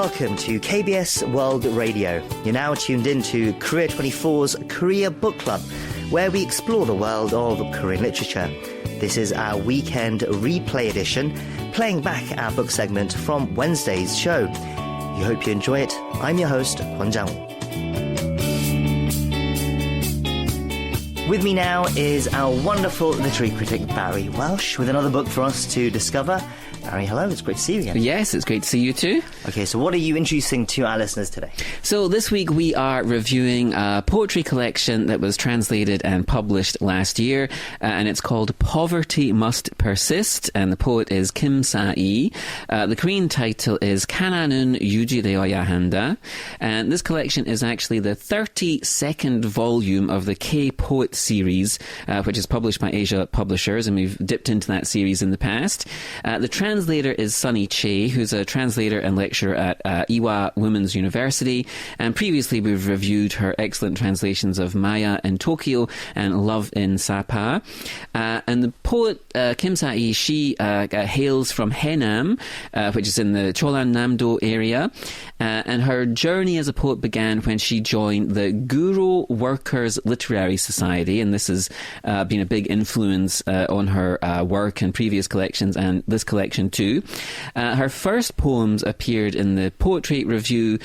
welcome to KBS World Radio. You're now tuned in to Korea24's Korea Book Club, where we explore the world of Korean literature. This is our weekend replay edition, playing back our book segment from Wednesday's show. We hope you enjoy it. I'm your host, Kwon Jang-woo. With me now is our wonderful literary critic, Barry Welsh, with another book for us to discover. Barry, hello, it's great to see you again. Yes, it's great to see you too. Okay, so what are you introducing to our listeners today? So this week we are reviewing a poetry collection that was translated and published last year, and it's called Poverty Must Persist, and the poet is Kim Sayi. The Korean title is 가난은 유지되어야 한다, and this collection is actually the 32nd volume of the K-Poet series, which is published by Asia Publishers, and we've dipped into that series in the past. The translator is Sunny Che, who's a translator and lecturer at Ewha Women's University, and previously we've reviewed her excellent translations of Maya in Tokyo and Love in Sapa. And the poet Kim Sayi, she hails from Haenam, which is in the Cholan-Namdo area, and her journey as a poet began when she joined the Guro Workers Literary Society, and this has been a big influence on her work and previous collections and this collection too. Her first poems appeared in the Poetry Review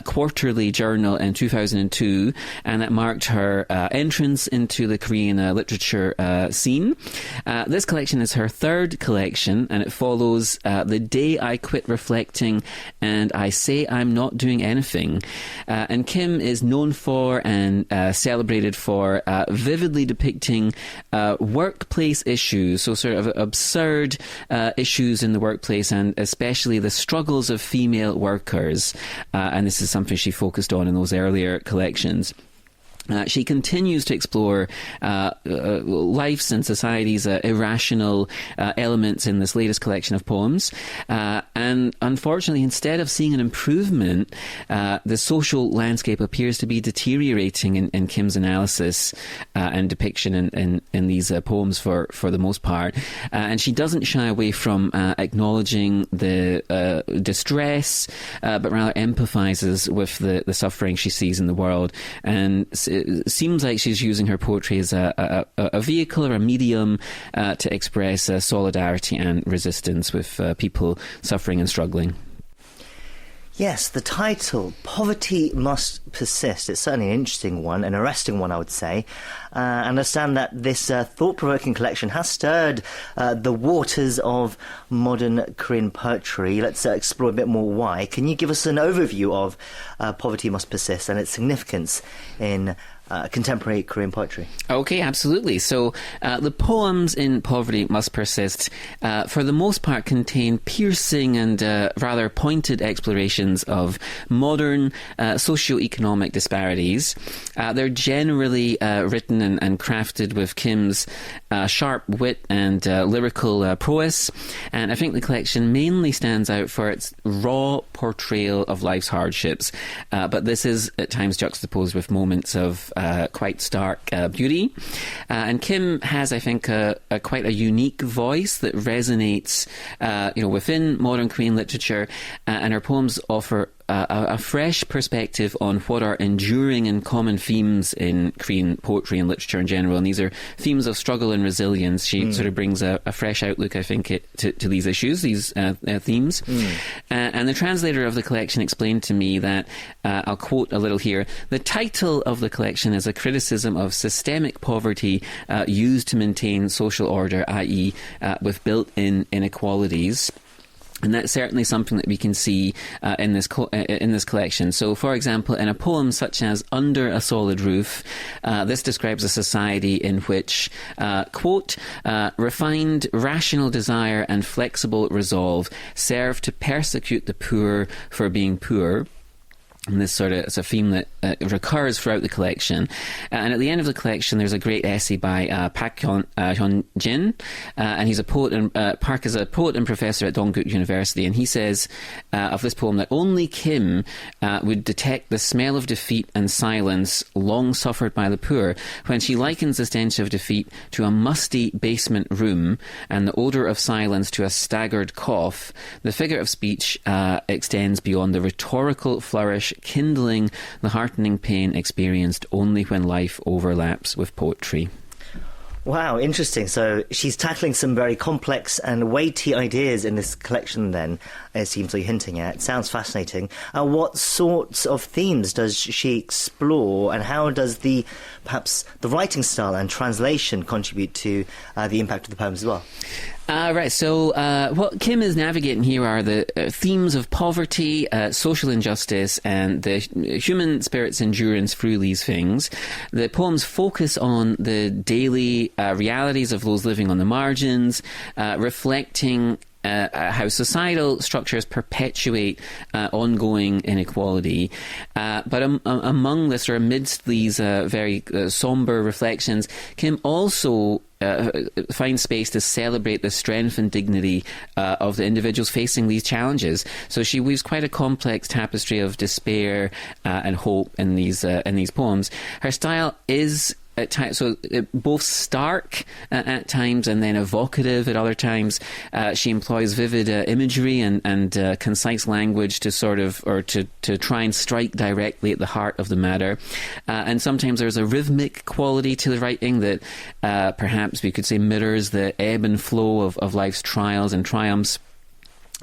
quarterly journal in 2002, and that marked her entrance into the Korean literature scene. This collection is her third collection, and it follows The Day I Quit Reflecting and I Say I'm Not Doing Anything. And Kim is known for and celebrated for vividly depicting workplace issues, so sort of absurd issues in the workplace, and especially the struggles of female workers. And this is something she focused on in those earlier collections. She continues to explore life's and society's irrational elements in this latest collection of poems. And unfortunately, instead of seeing an improvement, the social landscape appears to be deteriorating in Kim's analysis and depiction in these poems for the most part. And she doesn't shy away from acknowledging the distress, but rather empathizes with the suffering she sees in the world. And it seems like she's using her poetry as a vehicle or a medium to express solidarity and resistance with people suffering and struggling. Yes, the title, Poverty Must Persist. It's certainly an interesting one, an arresting one, I would say. I understand that this thought-provoking collection has stirred the waters of modern Korean poetry. Let's explore a bit more why. Can you give us an overview of Poverty Must Persist and its significance in contemporary Korean poetry? Okay, absolutely. So the poems in Poverty Must Persist, for the most part, contain piercing and rather pointed explorations of modern socio-economic disparities. They're generally written and crafted with Kim's sharp wit and lyrical prowess, and I think the collection mainly stands out for its raw portrayal of life's hardships, but this is at times juxtaposed with moments of quite stark beauty. And Kim has, I think, quite a unique voice that resonates within modern Korean literature, and her poems offer a fresh perspective on what are enduring and common themes in Korean poetry and literature in general. And these are themes of struggle and resilience. She sort of brings a fresh outlook, I think, to these issues, these themes. And the translator of the collection explained to me that, I'll quote a little here, the title of the collection is a criticism of systemic poverty used to maintain social order, i.e. With built-in inequalities. And that's certainly something that we can see in this collection. So, for example, in a poem such as Under a Solid Roof, this describes a society in which, quote, refined rational desire and flexible resolve serve to persecute the poor for being poor. And this it's a theme that recurs throughout the collection. And at the end of the collection, there's a great essay by Park Hyun-jin, and he's a poet, and Park is a poet and professor at Dongguk University, and he says of this poem that only Kim would detect the smell of defeat and silence long suffered by the poor when she likens the stench of defeat to a musty basement room and the odour of silence to a staggered cough. The figure of speech extends beyond the rhetorical flourish, kindling the heartening pain experienced only when life overlaps with poetry. Wow, interesting. So she's tackling some very complex and weighty ideas in this collection then, it seems like you're hinting at. Sounds fascinating. What sorts of themes does she explore, and how does perhaps the writing style and translation contribute to the impact of the poems as well? Right, so what Kim is navigating here are the themes of poverty, social injustice, and the human spirit's endurance through these things. The poems focus on the daily realities of those living on the margins, reflecting how societal structures perpetuate ongoing inequality. But among this, or amidst these very sombre reflections, Kim also finds space to celebrate the strength and dignity of the individuals facing these challenges. So she weaves quite a complex tapestry of despair and hope in these poems. Her style is at times, so both stark at times and then evocative at other times. She employs vivid imagery and concise language to to try and strike directly at the heart of the matter. And sometimes there's a rhythmic quality to the writing that perhaps we could say mirrors the ebb and flow of life's trials and triumphs.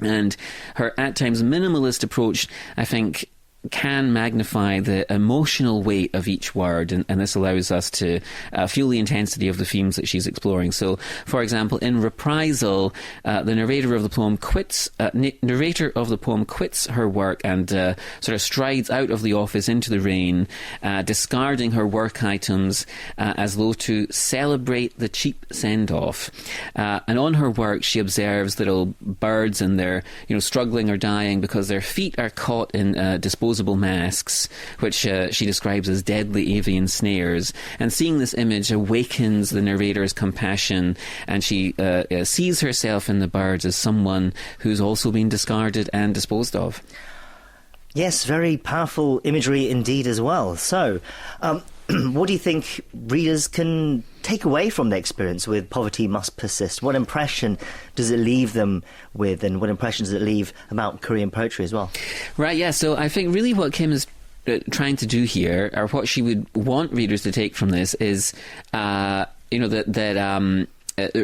And her at times minimalist approach, I think, can magnify the emotional weight of each word, and this allows us to feel the intensity of the themes that she's exploring. So, for example, in Reprisal, the narrator of the poem quits her work and sort of strides out of the office into the rain, discarding her work items as though to celebrate the cheap send-off. And on her work, she observes little birds, and they're struggling or dying because their feet are caught in disposable masks, which she describes as deadly avian snares. And seeing this image awakens the narrator's compassion, and she sees herself in the birds as someone who's also been discarded and disposed of. Yes, very powerful imagery indeed as well. So, what do you think readers can take away from their experience with Poverty Must Persist? What impression does it leave them with, and what impression does it leave about Korean poetry as well? Right, yeah, so I think really what Kim is trying to do here, or what she would want readers to take from this, is that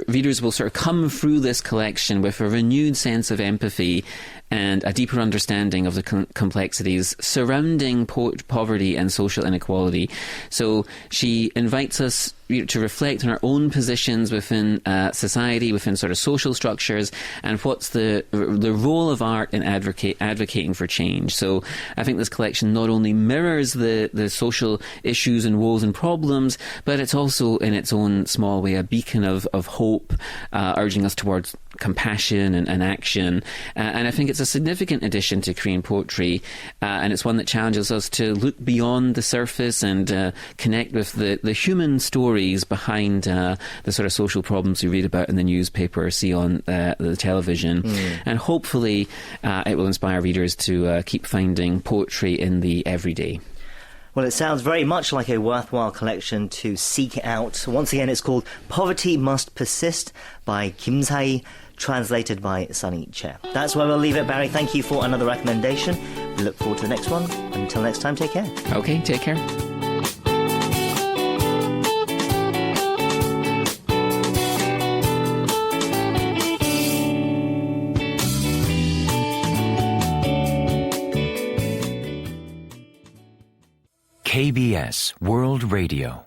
readers will sort of come through this collection with a renewed sense of empathy and a deeper understanding of the complexities surrounding poverty and social inequality. So she invites us to reflect on our own positions within society, within sort of social structures, and what's the role of art in advocating for change. So I think this collection not only mirrors the social issues and woes and problems, but it's also in its own small way a beacon of hope, urging us towards compassion and action. And I think it's a significant addition to Korean poetry, and it's one that challenges us to look beyond the surface and connect with the human stories behind the sort of social problems we read about in the newspaper or see on the television. And hopefully it will inspire readers to keep finding poetry in the everyday. Well, it sounds very much like a worthwhile collection to seek out. Once again, it's called Poverty Must Persist by Kim Sayi, translated by Sunny Chair. That's where we'll leave it, Barry. Thank you for another recommendation. We look forward to the next one. Until next time, take care. Okay, take care. KBS World Radio